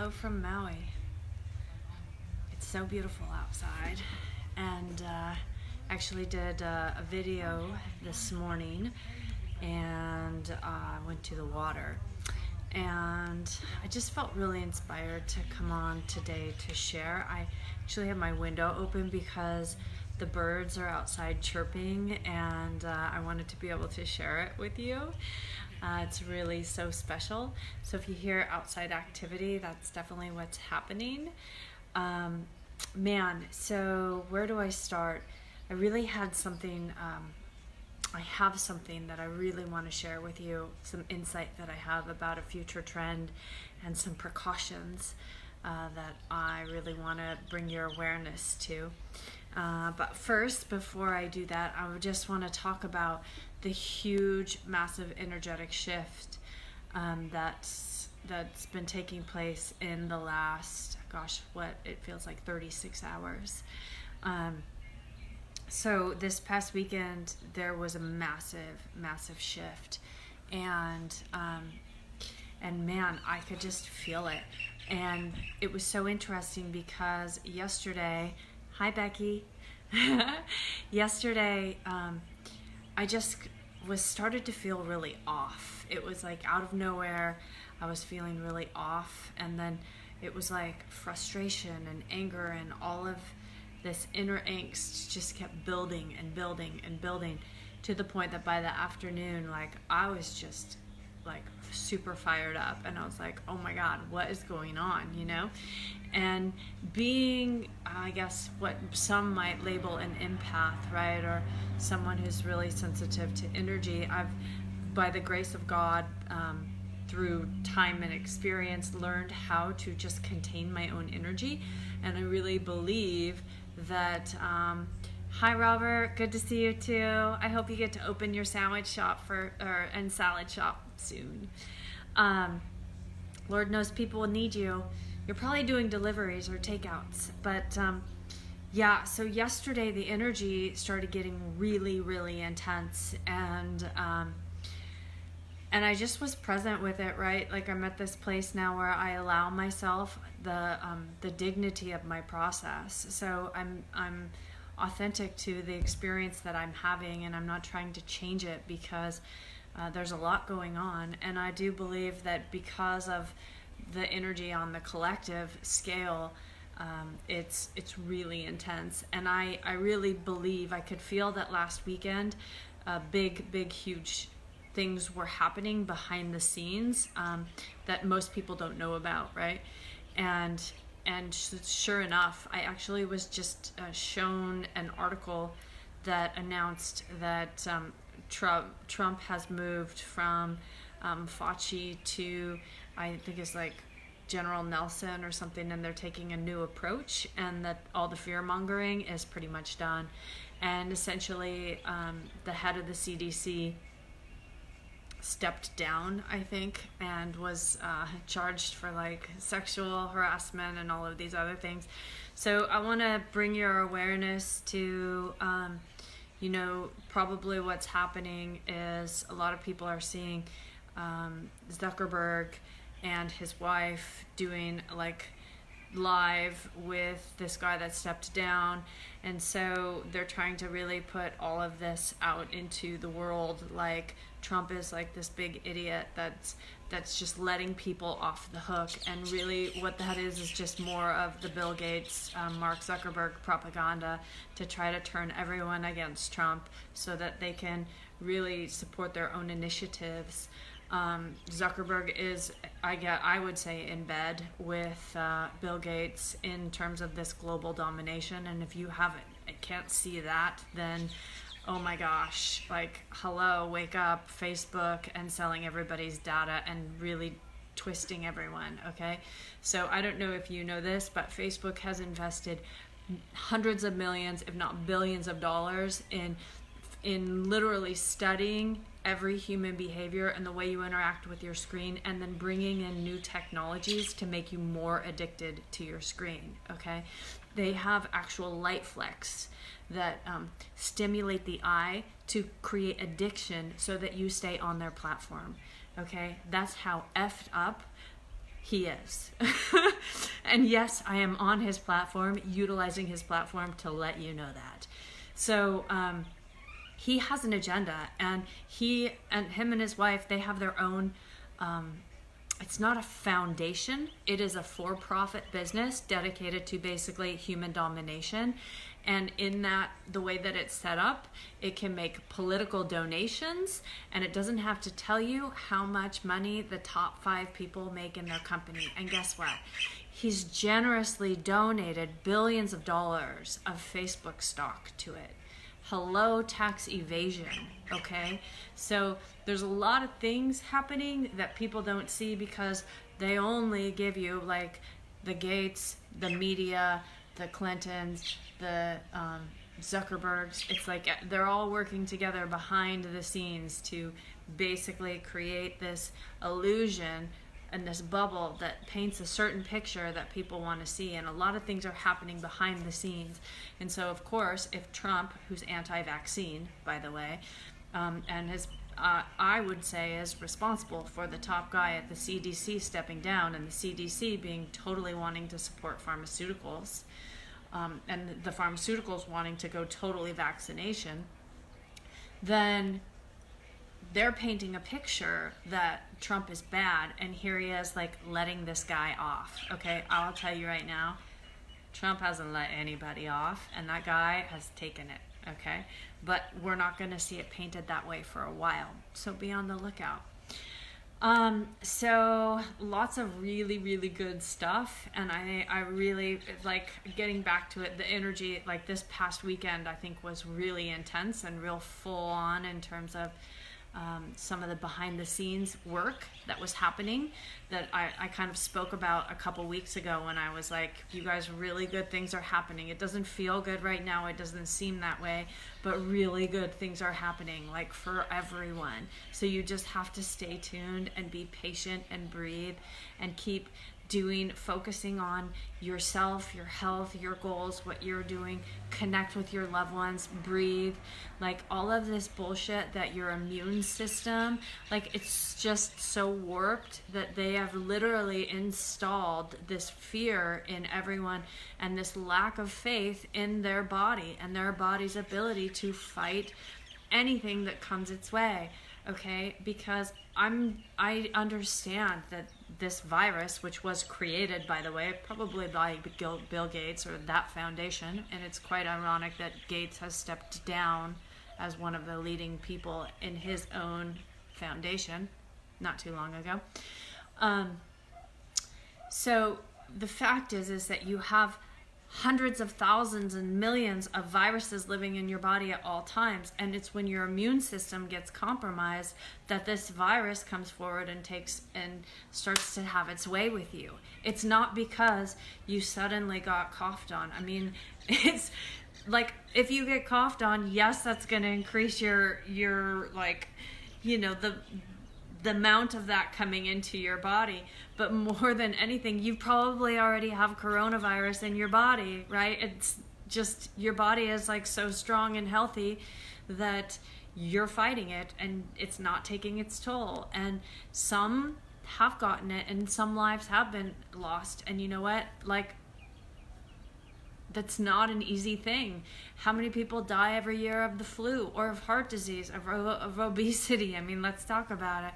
hello from Maui. It's so beautiful outside, and actually did a video this morning, and went to the water, and I just felt really inspired to come on today to share. I actually have my window open because the birds are outside chirping, and I wanted to be able to share it with you. It's really so special. So if you hear outside activity, that's definitely what's happening. So where do I start? I really had something, I have something that I really want to share with you, some insight that I have about a future trend and some precautions that I really want to bring your awareness to. But first, before I do that, I would just want to talk about the huge, massive energetic shift that's been taking place in the last, it feels like 36 hours. So this past weekend, there was a massive, massive shift, and man, I could just feel it. And it was so interesting because yesterday, hi Becky, yesterday, I just started to feel really off. It was like out of nowhere, I was feeling really off, and then it was like frustration and anger and all of this inner angst just kept building and building and building to the point that by the afternoon, like I was just like super fired up, and I was like, oh my God, what is going on, And being, I guess, what some might label an empath, right, or someone who's really sensitive to energy, I've, by the grace of God, through time and experience, learned how to just contain my own energy. And I really believe that, hi Robert, good to see you too. I hope you get to open your sandwich shop and salad shop soon. Lord knows people will need you. You're probably doing deliveries or takeouts, but so yesterday the energy started getting really, really intense, and I just was present with it, right? Like I'm at this place now where I allow myself the dignity of my process. So I'm authentic to the experience that I'm having, and I'm not trying to change it because there's a lot going on, and I do believe that because of the energy on the collective scale, it's really intense. And I really believe I could feel that last weekend, big, huge things were happening behind the scenes that most people don't know about, right? And sure enough, I actually was just shown an article that announced that Trump has moved from Fauci to, I think it's like General Nelson or something, and they're taking a new approach, and that all the fear mongering is pretty much done. And essentially, the head of the CDC stepped down, I think, and was charged for like sexual harassment and all of these other things. So I want to bring your awareness to, probably what's happening is a lot of people are seeing Zuckerberg and his wife doing like live with this guy that stepped down, and so they're trying to really put all of this out into the world, like Trump is like this big idiot that's just letting people off the hook, and really what that is just more of the Bill Gates, Mark Zuckerberg propaganda to try to turn everyone against Trump so that they can really support their own initiatives. Zuckerberg is, I would say, in bed with Bill Gates in terms of this global domination. And if you can't see that, then oh my gosh, like hello, wake up, Facebook, and selling everybody's data and really twisting everyone. Okay, so I don't know if you know this, but Facebook has invested hundreds of millions, if not billions of dollars in literally studying every human behavior and the way you interact with your screen, and then bringing in new technologies to make you more addicted to your screen. Okay, they have actual light flecks that stimulate the eye to create addiction so that you stay on their platform. Okay, that's how effed up he is. And yes, I am on his platform, utilizing his platform to let you know that. So he has an agenda, and him and his wife, they have their own, it's not a foundation, it is a for-profit business dedicated to basically human domination. And in that, the way that it's set up, it can make political donations, and it doesn't have to tell you how much money the top 5 people make in their company. And guess what? He's generously donated billions of dollars of Facebook stock to it. Hello, tax evasion, okay? So there's a lot of things happening that people don't see because they only give you like the Gates, the media, the Clintons, the Zuckerbergs. It's like they're all working together behind the scenes to basically create this illusion and this bubble that paints a certain picture that people want to see. And a lot of things are happening behind the scenes. And so, of course, if Trump, who's anti-vaccine, by the way, and I would say is responsible for the top guy at the CDC stepping down, and the CDC being totally wanting to support pharmaceuticals, and the pharmaceuticals wanting to go totally vaccination, then they're painting a picture that Trump is bad, and here he is like letting this guy off. Okay, I'll tell you right now, Trump hasn't let anybody off, and that guy has taken it. Okay, but we're not going to see it painted that way for a while, so be on the lookout. So lots of really, really good stuff, and I really like getting back to it. The energy, like this past weekend, I think was really intense and real full on in terms of some of the behind the scenes work that was happening that I kind of spoke about a couple weeks ago when I was like, you guys, really good things are happening. It doesn't feel good right now. It doesn't seem that way, but really good things are happening, like for everyone. So you just have to stay tuned and be patient and breathe and keep focusing on yourself, your health, your goals, what you're doing, connect with your loved ones, breathe. Like all of this bullshit that your immune system, like it's just so warped that they have literally installed this fear in everyone and this lack of faith in their body and their body's ability to fight anything that comes its way. Okay, because I understand that this virus, which was created, by the way, probably by Bill Gates or that foundation, and it's quite ironic that Gates has stepped down as one of the leading people in his own foundation not too long ago. So the fact is that you have hundreds of thousands and millions of viruses living in your body at all times, and it's when your immune system gets compromised that this virus comes forward and starts to have its way with you. It's not because you suddenly got coughed on. I mean, it's like if you get coughed on, yes, that's going to increase your like, you know, the amount of that coming into your body. But more than anything, you probably already have coronavirus in your body, right? It's just your body is like so strong and healthy that you're fighting it and it's not taking its toll. And some have gotten it and some lives have been lost. And you know what? Like, that's not an easy thing. How many people die every year of the flu or of heart disease, of obesity? I mean, let's talk about it.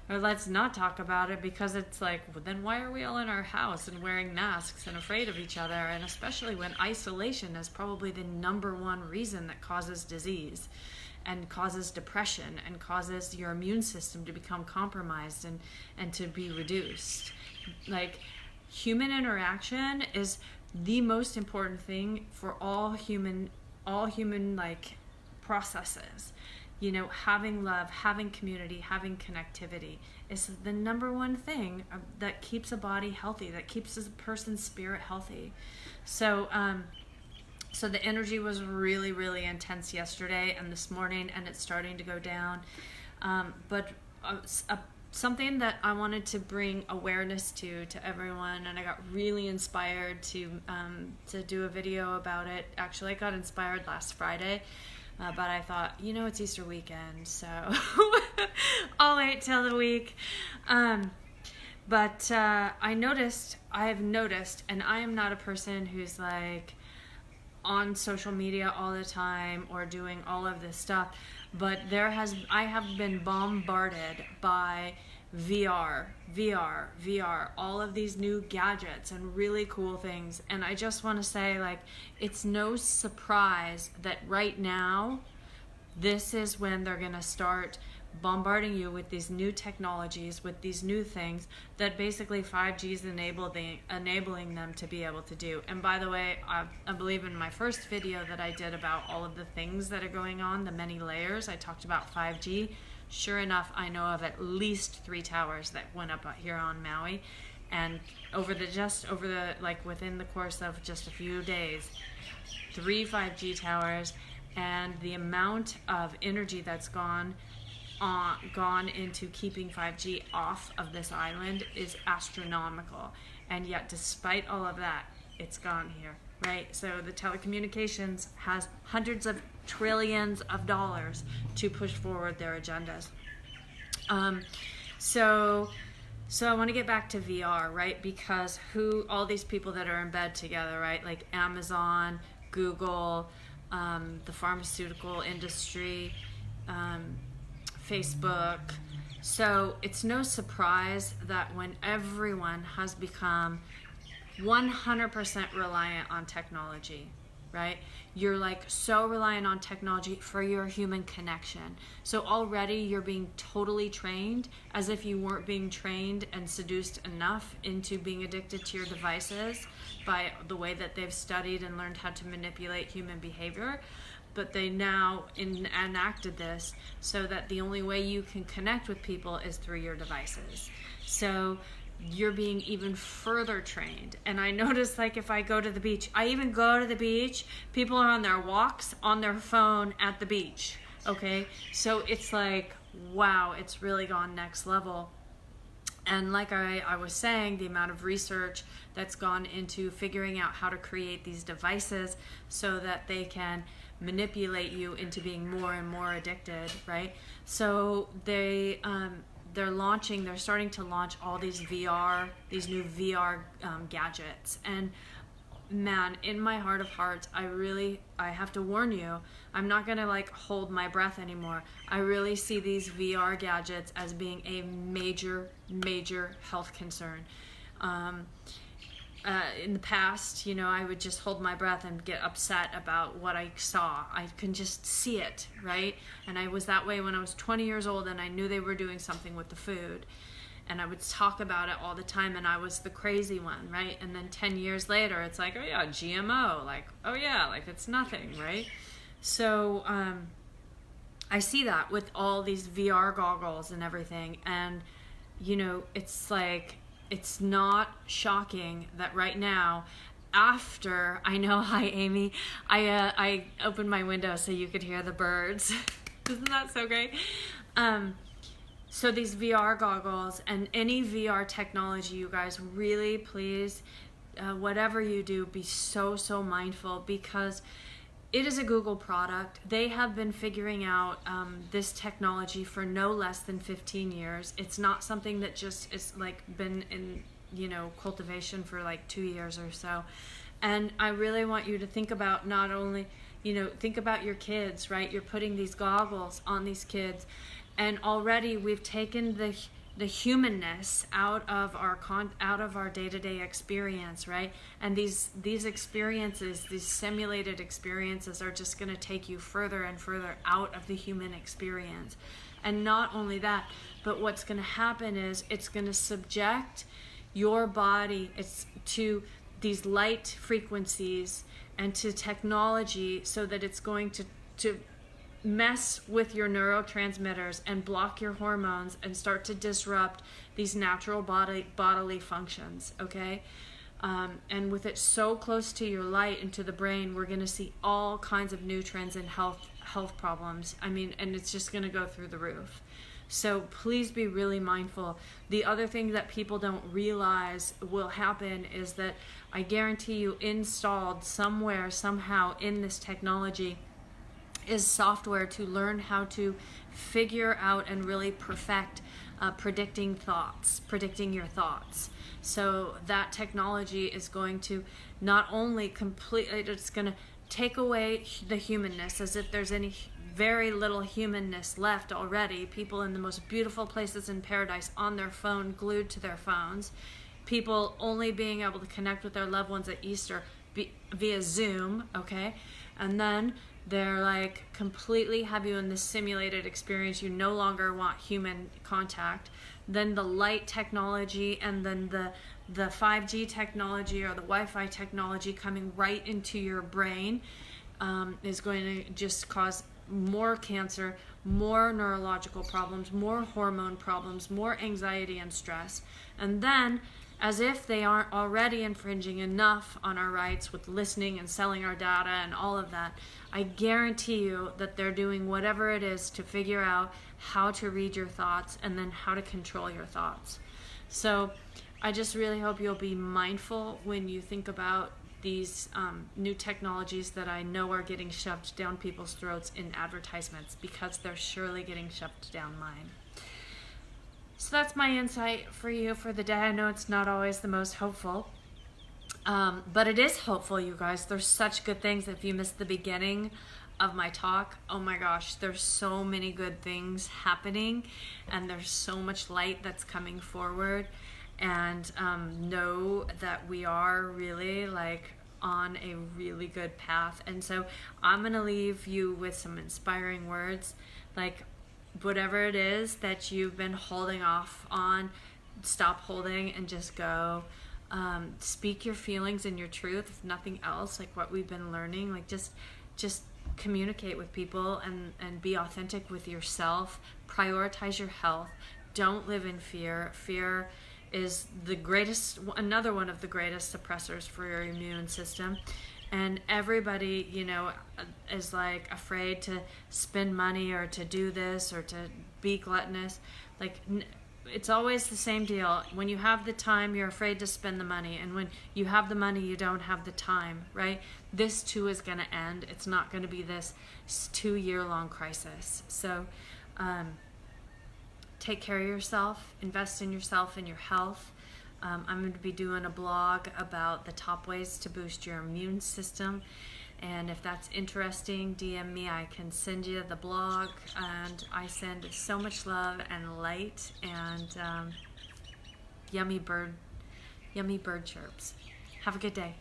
Or let's not talk about it, because it's like, well, then why are we all in our house and wearing masks and afraid of each other? And especially when isolation is probably the #1 reason that causes disease and causes depression and causes your immune system to become compromised and to be reduced. Like, human interaction is the most important thing for all human like processes. You know, having love, having community, having connectivity is the #1 thing that keeps a body healthy, that keeps a person's spirit healthy. So so the energy was really, really intense yesterday and this morning, and it's starting to go down. But something that I wanted to bring awareness to everyone, and I got really inspired to do a video about it. Actually, I got inspired last Friday, but I thought, you know, it's Easter weekend, so I'll wait till the week. But I have noticed, and I am not a person who's like on social media all the time or doing all of this stuff, but I have been bombarded by VR, all of these new gadgets and really cool things. And I just want to say, like, it's no surprise that right now, this is when they're going to start bombarding you with these new technologies, with these new things that basically 5G is enabling them to be able to do. And by the way, I believe in my first video that I did about all of the things that are going on, the many layers, I talked about 5G. Sure enough, I know of at least 3 towers that went up here on Maui, and within the course of just a few days, 3 5G towers, and the amount of energy that's gone into keeping 5G off of this island is astronomical. And yet, despite all of that, it's gone here, right? So the telecommunications has hundreds of trillions of dollars to push forward their agendas. So I want to get back to VR, right? Because all these people that are in bed together, right? Like Amazon, Google, the pharmaceutical industry, Facebook. So it's no surprise that when everyone has become 100% reliant on technology, right? You're like so reliant on technology for your human connection. So already you're being totally trained as if you weren't being trained and seduced enough into being addicted to your devices by the way that they've studied and learned how to manipulate human behavior. But they now enacted this so that the only way you can connect with people is through your devices. So you're being even further trained. And I notice, like, if I go to the beach, people are on their walks on their phone at the beach, okay? So it's like, wow, it's really gone next level. And like I was saying, the amount of research that's gone into figuring out how to create these devices so that they can manipulate you into being more and more addicted, right? So they're starting to launch all these new VR gadgets. And man, in my heart of hearts, I have to warn you, I'm not gonna like hold my breath anymore. I really see these VR gadgets as being a major, major health concern. In the past, I would just hold my breath and get upset about what I saw. I can just see it, right? And I was that way when I was 20 years old, and I knew they were doing something with the food. And I would talk about it all the time, and I was the crazy one, right? And then 10 years later, it's like, oh yeah, GMO, like, oh yeah, like it's nothing, right? So I see that with all these VR goggles and everything, and it's like, it's not shocking that right now, after hi Amy, I opened my window so you could hear the birds. Isn't that so great? So these VR goggles and any VR technology, you guys, really please, whatever you do, be so mindful, because it is a Google product. They have been figuring out this technology for no less than 15 years. It's not something that just is like been in cultivation for like 2 years or so. And I really want you to think about not only think about your kids, right? You're putting these goggles on these kids, and already we've taken the humanness out of our day-to-day experience, right? And these experiences, these simulated experiences, are just going to take you further and further out of the human experience. And not only that, but what's going to happen is it's going to subject your body to these light frequencies and to technology, so that it's going to mess with your neurotransmitters and block your hormones and start to disrupt these natural bodily functions, okay? And with it so close to your light and to the brain, we're going to see all kinds of new trends in health problems. I mean, and it's just going to go through the roof. So please be really mindful. The other thing that people don't realize will happen is that I guarantee you, installed somewhere, somehow in this technology, is software to learn how to figure out and really perfect predicting thoughts, predicting your thoughts. So that technology is going to not only completely, it's going to take away the humanness, as if there's any very little humanness left already. People in the most beautiful places in paradise on their phone, glued to their phones. People only being able to connect with their loved ones at Easter via Zoom, okay? And then they're like completely have you in this simulated experience. You no longer want human contact. Then the light technology, and then the 5G technology or the Wi-Fi technology coming right into your brain is going to just cause more cancer, more neurological problems, more hormone problems, more anxiety and stress. And then, as if they aren't already infringing enough on our rights with listening and selling our data and all of that, I guarantee you that they're doing whatever it is to figure out how to read your thoughts and then how to control your thoughts. So I just really hope you'll be mindful when you think about these new technologies that I know are getting shoved down people's throats in advertisements, because they're surely getting shoved down mine. So that's my insight for you for the day. I know it's not always the most hopeful, but it is hopeful, you guys. There's such good things. If you missed the beginning of my talk, oh my gosh, there's so many good things happening, and there's so much light that's coming forward. And know that we are really like on a really good path. And so I'm gonna leave you with some inspiring words, like whatever it is that you've been holding off on, stop holding and just go. Speak your feelings and your truth, if nothing else, like what we've been learning. Like just communicate with people and be authentic with yourself. Prioritize your health. Don't live in fear. Fear is another one of the greatest suppressors for your immune system. And everybody, is like afraid to spend money or to do this or to be gluttonous. Like, it's always the same deal. When you have the time, you're afraid to spend the money. And when you have the money, you don't have the time, right? This too is going to end. It's not going to be this 2-year-long crisis. So, take care of yourself, invest in yourself and your health. I'm going to be doing a blog about the top ways to boost your immune system. And if that's interesting, DM me. I can send you the blog. And I send so much love and light and yummy bird chirps. Have a good day.